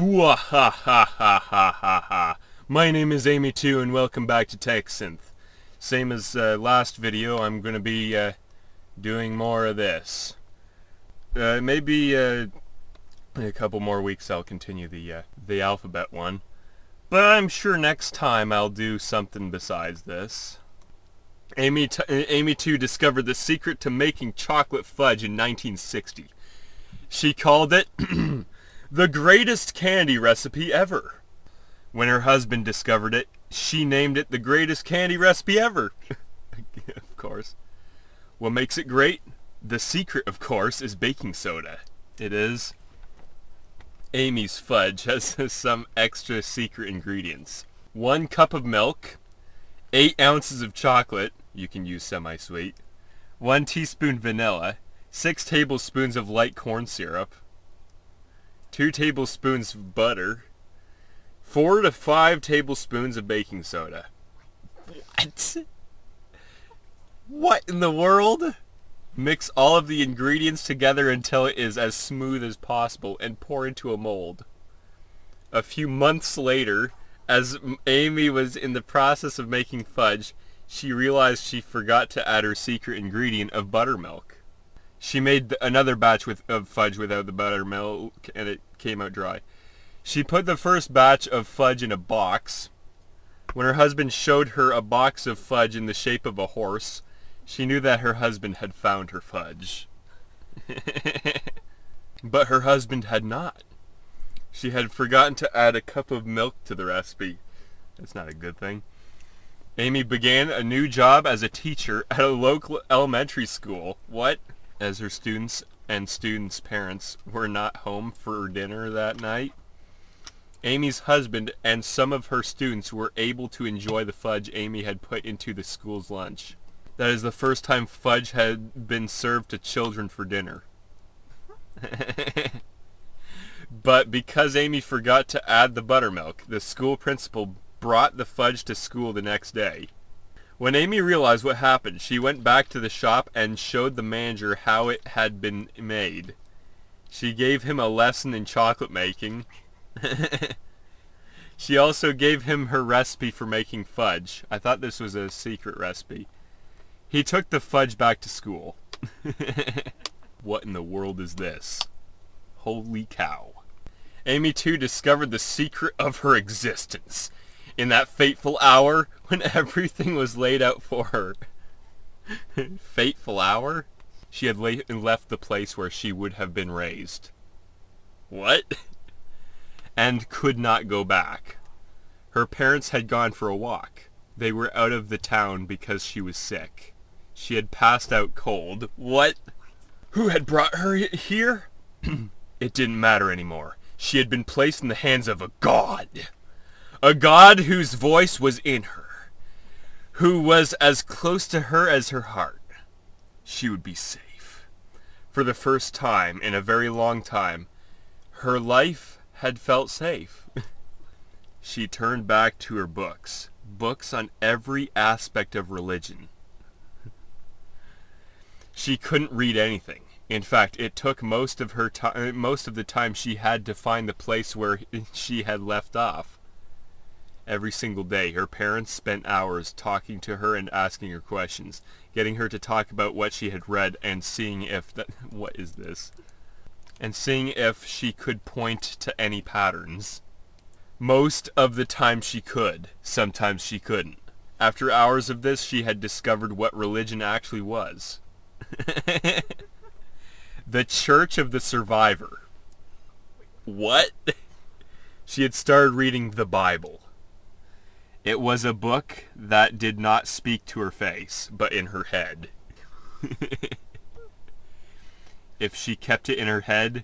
Gwa ha ha ha ha ha ha. My name is Amy too, and welcome back to Synth. Same as last video, I'm going to be doing more of this. Maybe a couple more weeks I'll continue the alphabet one. But I'm sure next time I'll do something besides this. Amy too discovered the secret to making chocolate fudge in 1960. She called it the greatest candy recipe ever. When her husband discovered it, she named it the greatest candy recipe ever. Of course. What makes it great? The secret, of course, is baking soda. It is. Amy's fudge has some extra secret ingredients. 1 cup of milk, 8 ounces of chocolate, you can use semi-sweet, 1 teaspoon vanilla, 6 tablespoons of light corn syrup, 2 tablespoons of butter, 4 to 5 tablespoons of baking soda. What? What in the world? Mix all of the ingredients together until it is as smooth as possible and pour into a mold. A few months later, as Amy was in the process of making fudge, she realized she forgot to add her secret ingredient of buttermilk. She made another batch of fudge without the buttermilk, and it came out dry. She put the first batch of fudge in a box. When her husband showed her a box of fudge in the shape of a horse, she knew that her husband had found her fudge. But her husband had not. She had forgotten to add a cup of milk to the recipe. That's not a good thing. Amy began a new job as a teacher at a local elementary school. What? As her students and students' parents were not home for dinner that night, Amy's husband and some of her students were able to enjoy the fudge Amy had put into the school's lunch. That is the first time fudge had been served to children for dinner. But because Amy forgot to add the buttermilk, the school principal brought the fudge to school the next day. When Amy realized what happened, she went back to the shop and showed the manager how it had been made. She gave him a lesson in chocolate making. She also gave him her recipe for making fudge. I thought this was a secret recipe. He took the fudge back to school. What in the world is this? Holy cow. Amy too discovered the secret of her existence in that fateful hour when everything was laid out for her. Fateful hour? She had left the place where she would have been raised. What? And could not go back. Her parents had gone for a walk. They were out of the town because she was sick. She had passed out cold. What? Who had brought her here? It didn't matter anymore. She had been placed in the hands of a god. A god whose voice was in her. Who was as close to her as her heart. She would be safe. For the first time in a very long time, her life had felt safe. She turned back to her books. Books on every aspect of religion. She couldn't read anything. In fact, it took most of the time she had to find the place where she had left off. Every single day, her parents spent hours talking to her and asking her questions, getting her to talk about what she had read and seeing if what is this? And seeing if she could point to any patterns. Most of the time she could. Sometimes she couldn't. After hours of this, she had discovered what religion actually was. The Church of the Survivor. What? She had started reading the Bible. It was a book that did not speak to her face, but in her head. If she kept it in her head,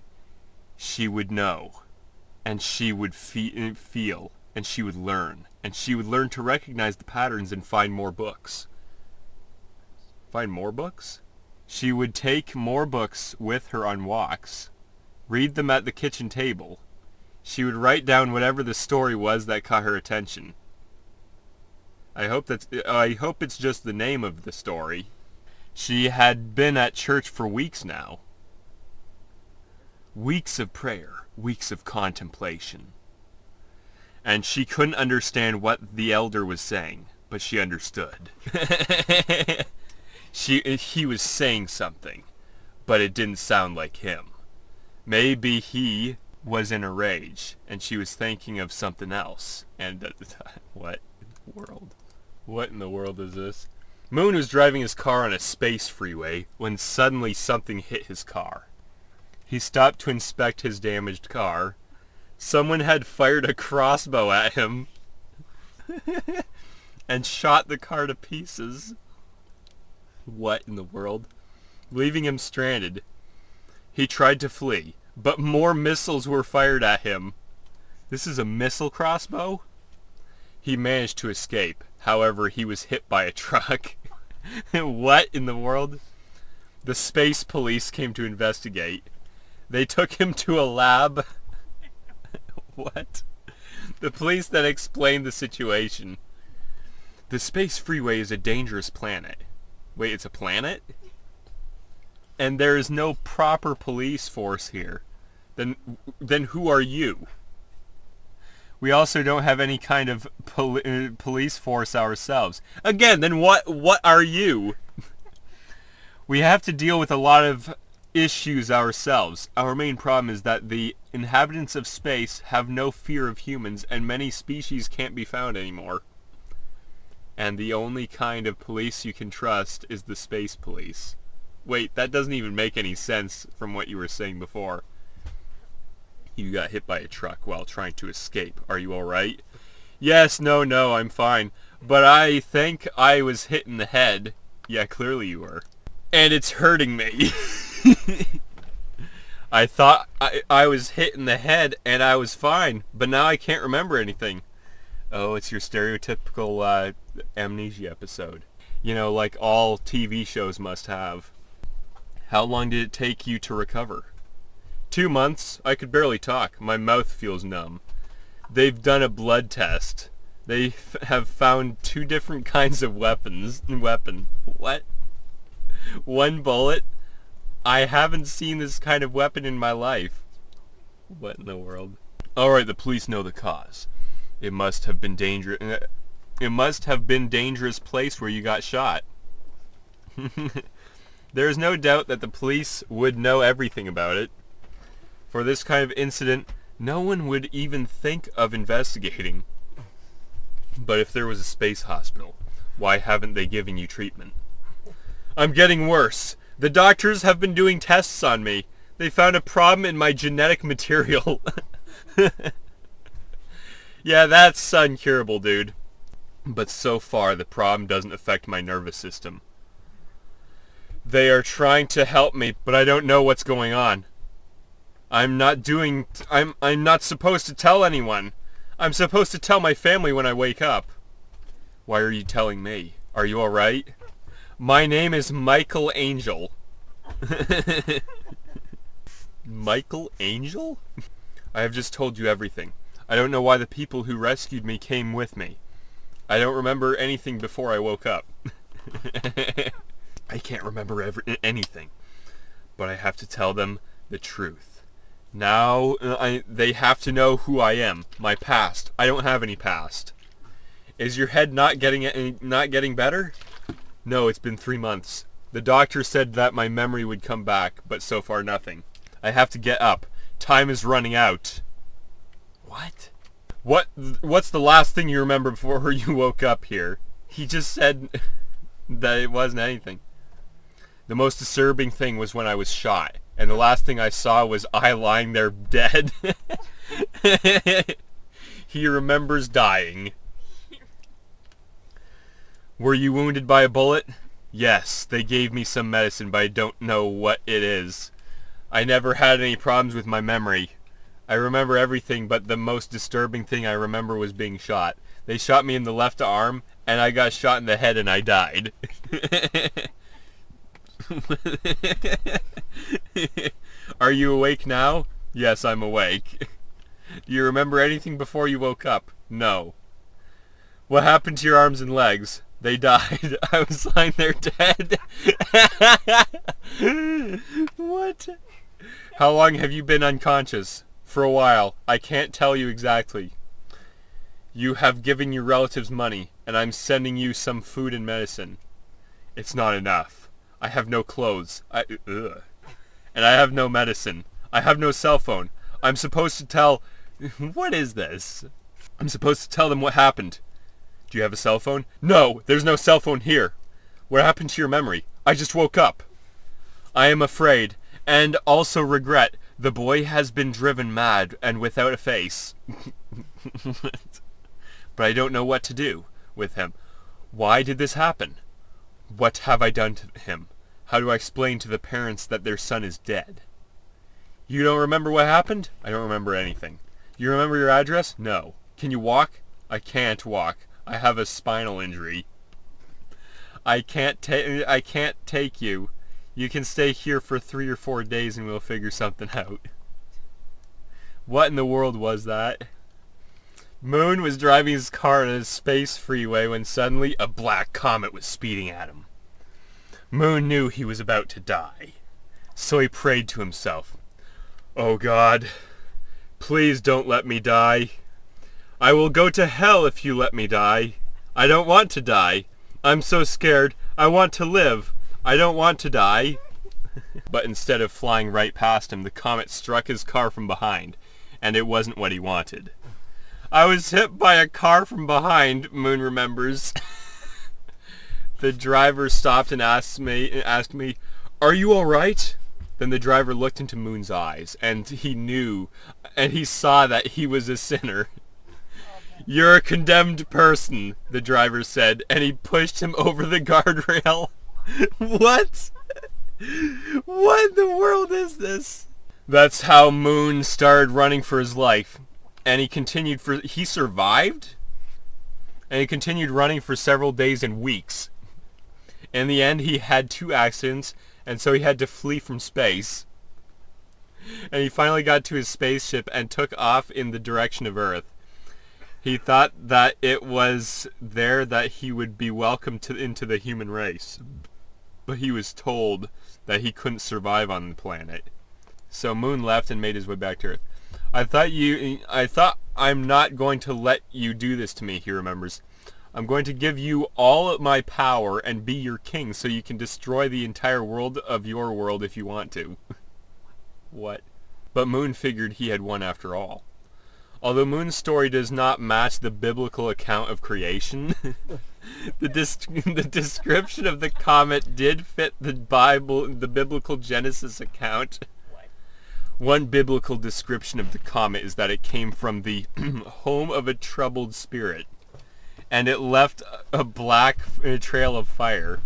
she would know. And she would feel. And she would learn. And she would learn to recognize the patterns and find more books. Find more books? She would take more books with her on walks, read them at the kitchen table. She would write down whatever the story was that caught her attention. I hope it's just the name of the story. She had been at church for weeks now. Weeks of prayer, weeks of contemplation. And she couldn't understand what the elder was saying, but she understood. He was saying something, but it didn't sound like him. Maybe he was in a rage, and she was thinking of something else. And at the time, what in the world? What in the world is this? Moon was driving his car on a space freeway when suddenly something hit his car. He stopped to inspect his damaged car. Someone had fired a crossbow at him and shot the car to pieces. What in the world? Leaving him stranded. He tried to flee, but more missiles were fired at him. This is a missile crossbow? He managed to escape. However, he was hit by a truck. What in the world? The space police came to investigate. They took him to a lab. What? The police then explained the situation. The space freeway is a dangerous planet. Wait, it's a planet? And there is no proper police force here. Then who are you? We also don't have any kind of police force ourselves. Again, then what are you? We have to deal with a lot of issues ourselves. Our main problem is that the inhabitants of space have no fear of humans, and many species can't be found anymore. And the only kind of police you can trust is the space police. Wait, that doesn't even make any sense from what you were saying before. You got hit by a truck while trying to escape. Are you alright? Yes, no, I'm fine. But I think I was hit in the head. Yeah, clearly you were. And it's hurting me. I thought I was hit in the head and I was fine, but now I can't remember anything. Oh, it's your stereotypical amnesia episode. You know, like all TV shows must have. How long did it take you to recover? 2 months. I could barely talk. My mouth feels numb. They've done a blood test. They have found 2 different kinds of weapon. What? 1 bullet? I haven't seen this kind of weapon in my life. What in the world? Alright, the police know the cause. It must have been dangerous. It must have been dangerous place where you got shot. There is no doubt that the police would know everything about it. For this kind of incident, no one would even think of investigating. But if there was a space hospital, why haven't they given you treatment? I'm getting worse. The doctors have been doing tests on me. They found a problem in my genetic material. Yeah, that's incurable, dude. But so far, the problem doesn't affect my nervous system. They are trying to help me, but I don't know what's going on. I'm not supposed to tell anyone. I'm supposed to tell my family when I wake up. Why are you telling me? Are you alright? My name is Michael Angel. Michael Angel? I have just told you everything. I don't know why the people who rescued me came with me. I don't remember anything before I woke up. I can't remember anything. But I have to tell them the truth. Now, they have to know who I am. My past. I don't have any past. Is your head not getting better? No, it's been 3 months. The doctor said that my memory would come back, but so far nothing. I have to get up. Time is running out. What? What's the last thing you remember before you woke up here? He just said that it wasn't anything. The most disturbing thing was when I was shot, and the last thing I saw was I lying there dead. He remembers dying. Were you wounded by a bullet? Yes, they gave me some medicine, but I don't know what it is. I never had any problems with my memory. I remember everything, but the most disturbing thing I remember was being shot. They shot me in the left arm, and I got shot in the head and I died. Are you awake now? Yes, I'm awake. Do you remember anything before you woke up? No. What happened to your arms and legs? They died. I was lying there dead. What? How long have you been unconscious? For a while. I can't tell you exactly. You have given your relatives money, and I'm sending you some food and medicine. It's not enough. I have no clothes. And I have no medicine. I have no cell phone. I'm supposed to tell... What is this? I'm supposed to tell them what happened. Do you have a cell phone? No, there's no cell phone here. What happened to your memory? I just woke up. I am afraid, and also regret, the boy has been driven mad and without a face. But I don't know what to do with him. Why did this happen? What have I done to him? How do I explain to the parents that their son is dead? You don't remember what happened? I don't remember anything. You remember your address? No. Can you walk? I can't walk. I have a spinal injury. I can't take you. You can stay here for 3 or 4 days and we'll figure something out. What in the world was that? Moon was driving his car on a space freeway when suddenly a black comet was speeding at him. Moon knew he was about to die, so he prayed to himself. Oh God, please don't let me die. I will go to hell if you let me die. I don't want to die. I'm so scared. I want to live. I don't want to die. But instead of flying right past him, the comet struck his car from behind, and it wasn't what he wanted. I was hit by a car from behind, Moon remembers. The driver stopped and asked me, "Are you all right?" Then the driver looked into Moon's eyes, and he saw that he was a sinner. You're a condemned person, the driver said, and he pushed him over the guardrail. What? What in the world is this? That's how Moon started running for his life. And he survived? And he continued running for several days and weeks. In the end, he had 2 accidents, and so he had to flee from space. And he finally got to his spaceship and took off in the direction of Earth. He thought that it was there that he would be welcomed into the human race. But he was told that he couldn't survive on the planet. So Moon left and made his way back to Earth. I thought I'm not going to let you do this to me, he remembers. I'm going to give you all of my power and be your king so you can destroy the entire world of your world if you want to. What? But Moon figured he had won after all. Although Moon's story does not match the biblical account of creation, the description of the comet did fit the biblical Genesis account. One biblical description of the comet is that it came from the home of a troubled spirit, and it left a black trail of fire.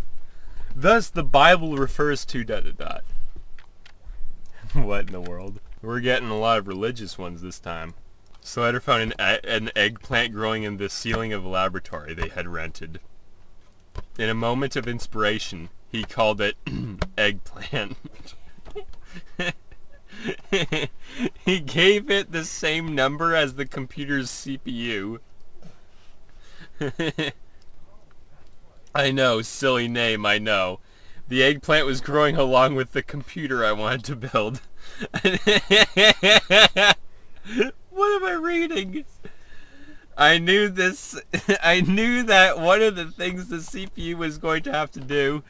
Thus, the Bible refers to ... What in the world? We're getting a lot of religious ones this time. Slider found an eggplant growing in the ceiling of a laboratory they had rented. In a moment of inspiration, he called it Eggplant. He gave it the same number as the computer's CPU. I know, silly name, I know. The eggplant was growing along with the computer I wanted to build. What am I reading? I knew that one of the things the CPU was going to have to do,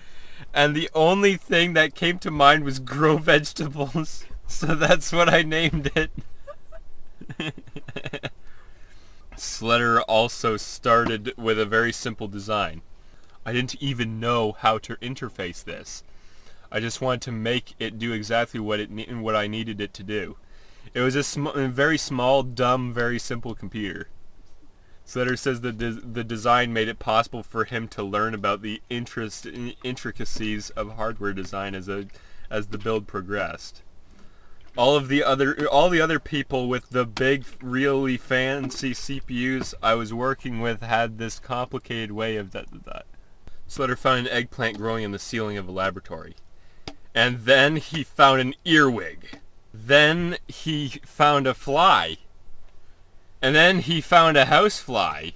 and the only thing that came to mind was grow vegetables. So that's what I named it. Slider also started with a very simple design. I didn't even know how to interface this. I just wanted to make it do exactly what I needed it to do. It was a very small, dumb, very simple computer. Slider says the design made it possible for him to learn about the intricacies of hardware design as the build progressed. All the other people with the big, really fancy CPUs I was working with had this complicated way of that. Slider found an eggplant growing in the ceiling of a laboratory. And then he found an earwig. Then he found a fly. And then he found a housefly.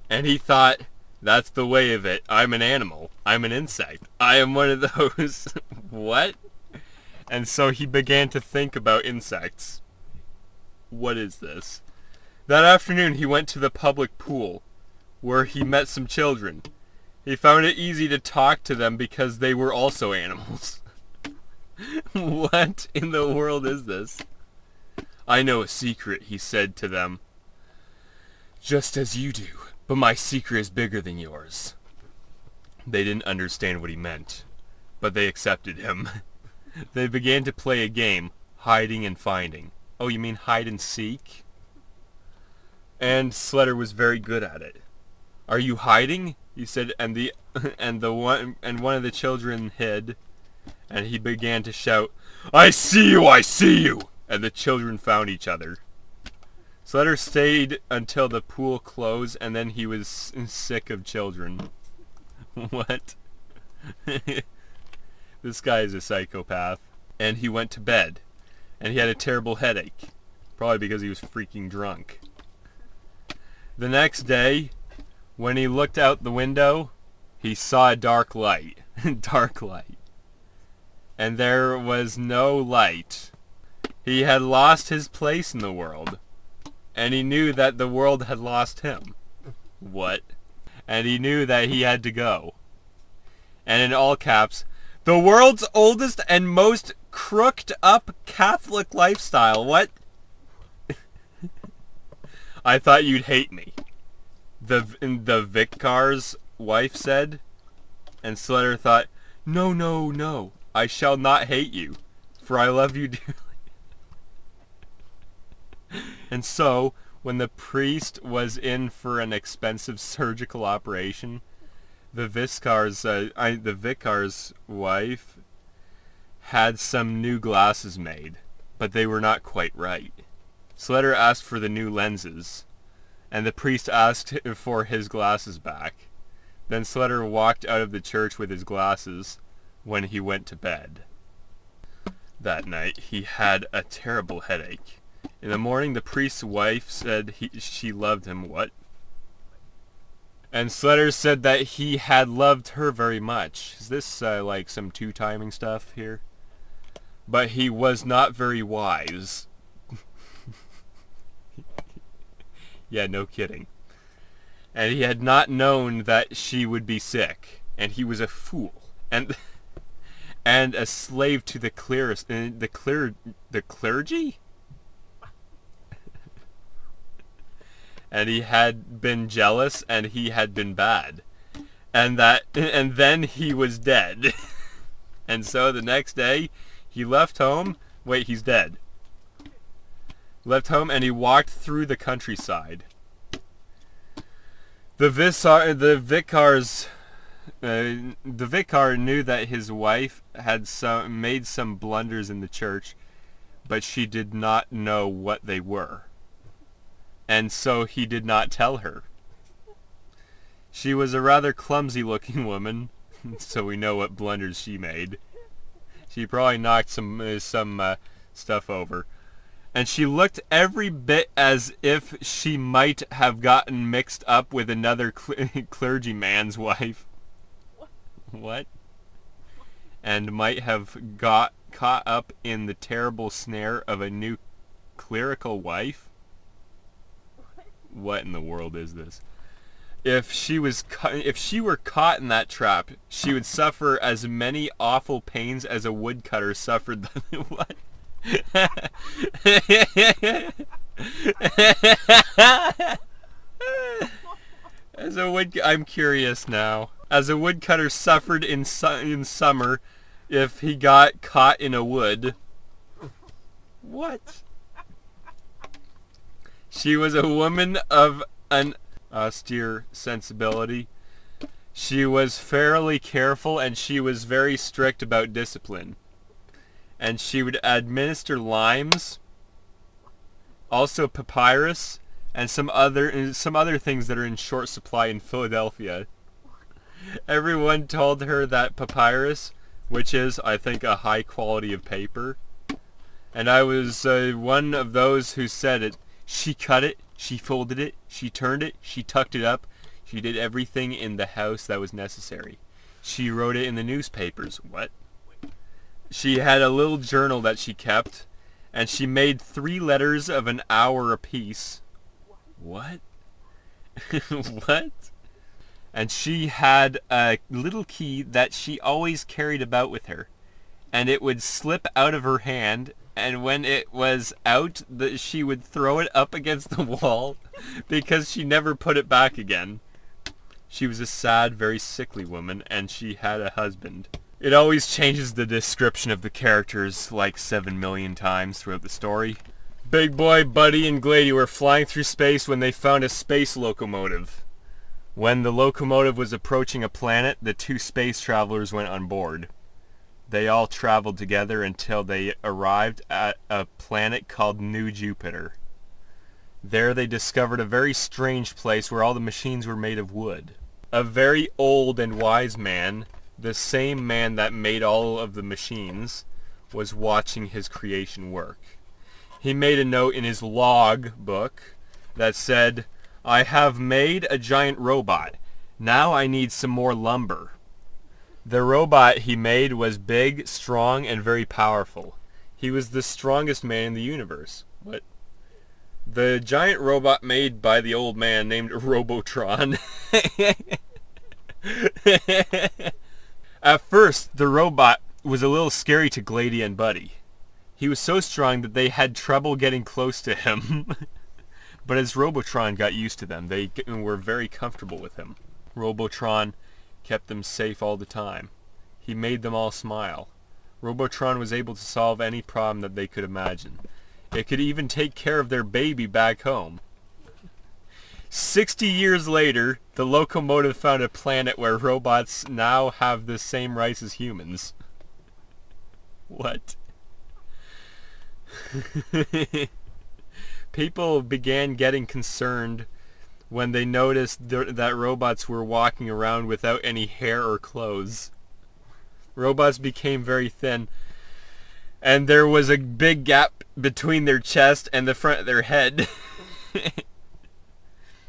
And he thought, that's the way of it. I'm an animal. I'm an insect. I am one of those. What? And so he began to think about insects. What is this? That afternoon he went to the public pool, where he met some children. He found it easy to talk to them because they were also animals. What in the world is this? I know a secret, he said to them. Just as you do, but my secret is bigger than yours. They didn't understand what he meant, but they accepted him. They began to play a game, hiding and finding. Oh, you mean hide and seek? And Slater was very good at it. Are you hiding? He said, and one of the children hid, and he began to shout, I see you, I see you! And the children found each other. Slater stayed until the pool closed, and then he was sick of children. What? This guy is a psychopath. And he went to bed, and he had a terrible headache, probably because he was freaking drunk. The next day, when he looked out the window, he saw a dark light. Dark light. And there was no light. He had lost his place in the world. And he knew that the world had lost him. What? And he knew that he had to go. And in all caps, the world's oldest and most crooked up Catholic lifestyle. What? I thought you'd hate me. The vicar's wife said. And Slater thought, no, no, no. I shall not hate you, for I love you dearly. And so, when the priest was in for an expensive surgical operation, the vicar's wife had some new glasses made, but they were not quite right. Slater asked for the new lenses, and the priest asked for his glasses back. Then Slater walked out of the church with his glasses when he went to bed. That night, he had a terrible headache. In the morning, the priest's wife said she loved him. What? And Slater said that he had loved her very much. Is this like some two-timing stuff here? But he was not very wise. Yeah, no kidding. And he had not known that she would be sick. And he was a fool. And a slave to the clergy? And he had been jealous, and he had been bad. And then he was dead. And so the next day, he left home. Wait, he's dead. Left home, and he walked through the countryside. The vicar knew that his wife had made some blunders in the church, but she did not know what they were. And so he did not tell her. She was a rather clumsy-looking woman, so we know what blunders she made. She probably knocked some stuff over. And she looked every bit as if she might have gotten mixed up with another clergyman's wife. What? And might have got caught up in the terrible snare of a new clerical wife? What in the world is this? If she were caught in that trap, she would suffer as many awful pains as a woodcutter suffered. What? I'm curious now. As a woodcutter suffered in summer, if he got caught in a wood. What? She was a woman of an austere sensibility. She was fairly careful, and she was very strict about discipline. And she would administer limes, also papyrus, and some other things that are in short supply in Philadelphia. Everyone told her that papyrus, which is, I think, a high quality of paper, and I was one of those who said it. She cut it, she folded it, she turned it, she tucked it up. She did everything in the house that was necessary. She wrote it in the newspapers. What? She had a little journal that she kept, and she made 3 letters of an hour apiece. What? What? And she had a little key that she always carried about with her, and it would slip out of her hand, and when it was out, she would throw it up against the wall because she never put it back again. She was a sad, very sickly woman, and she had a husband. It always changes the description of the characters like 7 million times throughout the story. Big Boy, Buddy, and Glady were flying through space when they found a space locomotive. When the locomotive was approaching a planet, the 2 space travelers went on board. They all traveled together until they arrived at a planet called New Jupiter. There they discovered a very strange place where all the machines were made of wood. A very old and wise man, the same man that made all of the machines, was watching his creation work. He made a note in his log book that said, "I have made a giant robot. Now I need some more lumber." The robot he made was big, strong, and very powerful. He was the strongest man in the universe. What? The giant robot made by the old man named Robotron. At first, the robot was a little scary to Glady and Buddy. He was so strong that they had trouble getting close to him. But as Robotron got used to them, they were very comfortable with him. Robotron kept them safe all the time. He made them all smile. Robotron was able to solve any problem that they could imagine. It could even take care of their baby back home. 60 years later, the locomotive found a planet where robots now have the same rights as humans. What? People began getting concerned when they noticed that robots were walking around without any hair or clothes. Robots became very thin, and there was a big gap between their chest and the front of their head.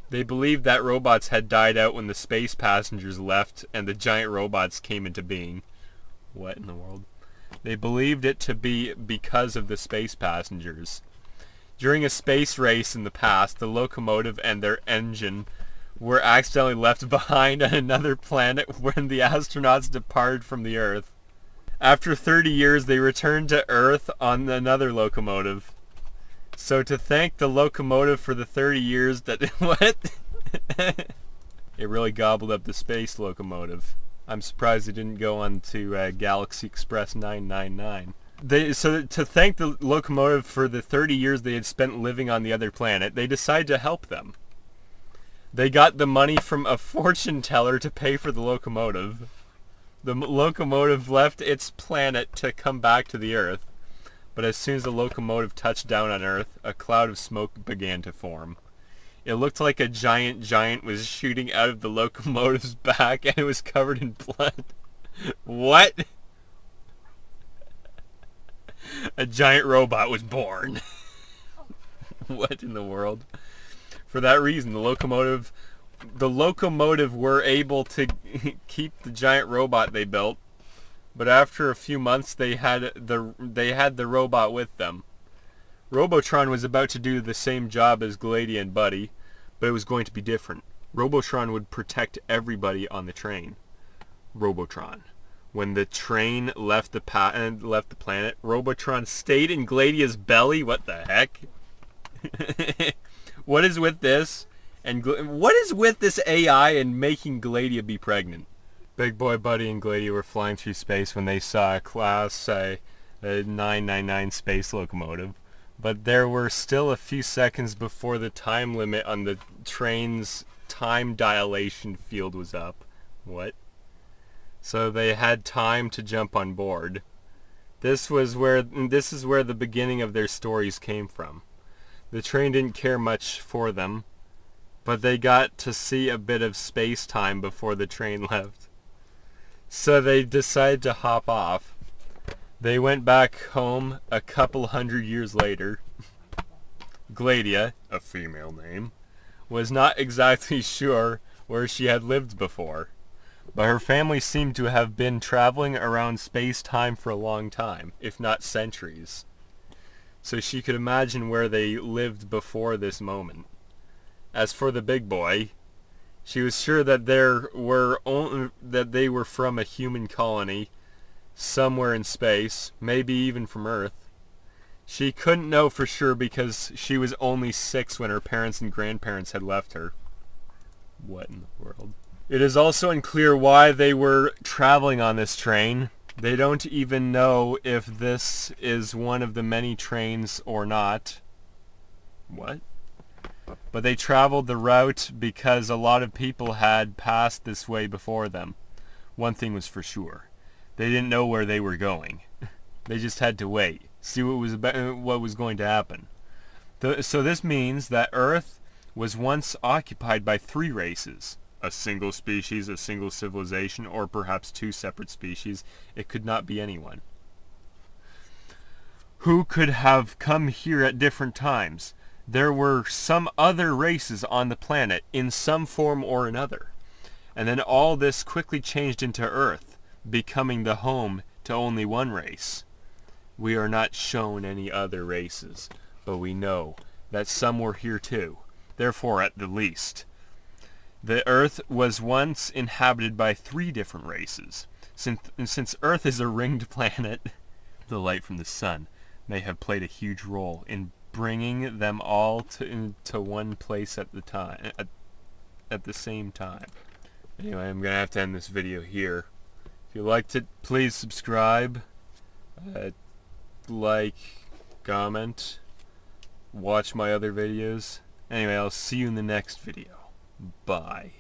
They believed that robots had died out when the space passengers left and the giant robots came into being. What in the world? They believed it to be because of the space passengers. During a space race in the past, the locomotive and their engine were accidentally left behind on another planet when the astronauts departed from the Earth. After 30 years, they returned to Earth on another locomotive. So to thank the locomotive for the 30 years that... What? It really gobbled up the space locomotive. I'm surprised it didn't go on to Galaxy Express 999. So to thank the locomotive for the 30 years they had spent living on the other planet, they decided to help them. They got the money from a fortune teller to pay for the locomotive. The locomotive left its planet to come back to the Earth, but as soon as the locomotive touched down on Earth, a cloud of smoke began to form. It looked like a giant was shooting out of the locomotive's back, and it was covered in blood. What? A giant robot was born. What in the world? For that reason, the locomotive were able to keep the giant robot they built, but after a few months they had the robot with them. Robotron was about to do the same job as Glady and Buddy, but it was going to be different. Robotron would protect everybody on the train. Robotron. When the train left the planet, Robotron stayed in Gladia's belly. What the heck? What is with this? And what is with this AI and making Gladia be pregnant? Big Boy, Buddy, and Gladia were flying through space when they saw a Class 999 space locomotive. But there were still a few seconds before the time limit on the train's time dilation field was up. What? So they had time to jump on board. This is where the beginning of their stories came from. The train didn't care much for them, but they got to see a bit of space-time before the train left. So they decided to hop off. They went back home a couple 100 years later. Gladia, a female name, was not exactly sure where she had lived before. But her family seemed to have been traveling around space-time for a long time, if not centuries. So she could imagine where they lived before this moment. As for the big boy, she was sure that they were from a human colony somewhere in space, maybe even from Earth. She couldn't know for sure because she was only 6 when her parents and grandparents had left her. What in the world? It is also unclear why they were traveling on this train. They don't even know if this is one of the many trains or not. What? But they traveled the route because a lot of people had passed this way before them. One thing was for sure. They didn't know where they were going. They just had to wait, see what was going to happen. So this means that Earth was once occupied by 3 races. A single species, a single civilization, or perhaps 2 separate species. It could not be anyone. Who could have come here at different times? There were some other races on the planet in some form or another. And then all this quickly changed into Earth, becoming the home to only one race. We are not shown any other races, but we know that some were here too. Therefore, at the least, the Earth was once inhabited by 3 different races. Since Earth is a ringed planet, the light from the sun may have played a huge role in bringing them all to one place at the same time. Anyway, I'm gonna have to end this video here. If you liked it, please subscribe, like, comment, watch my other videos. Anyway, I'll see you in the next video. Bye.